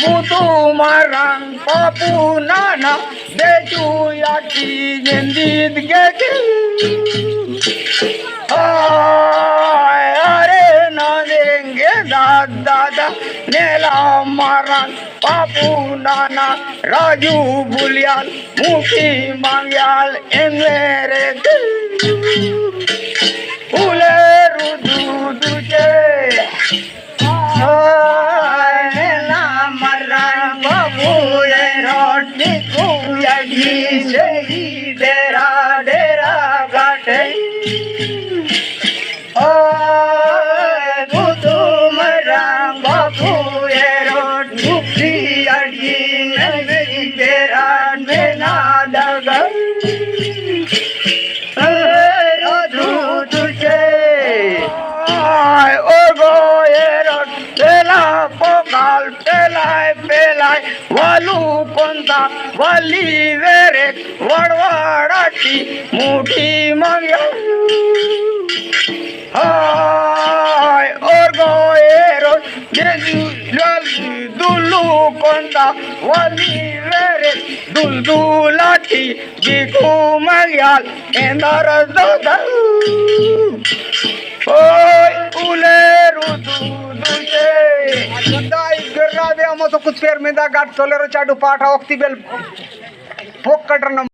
butuh marang papunana deju yaki jendit gege are na denge dada nela marang papunana raju bulial muki mangyal envere ule rudu je वालू कोणता वाली वेरे वडवाडाची मोठी माग्या हाय और गोएरो दुलू कोणता वाली वेरे दुलदुलाची जिकू माग्याल एंदार दादा ओय उले रुदू दुजे कुछ पेर में दा गाट सोलेरो चाडू पाठा ओक्ति बेल फोक कटर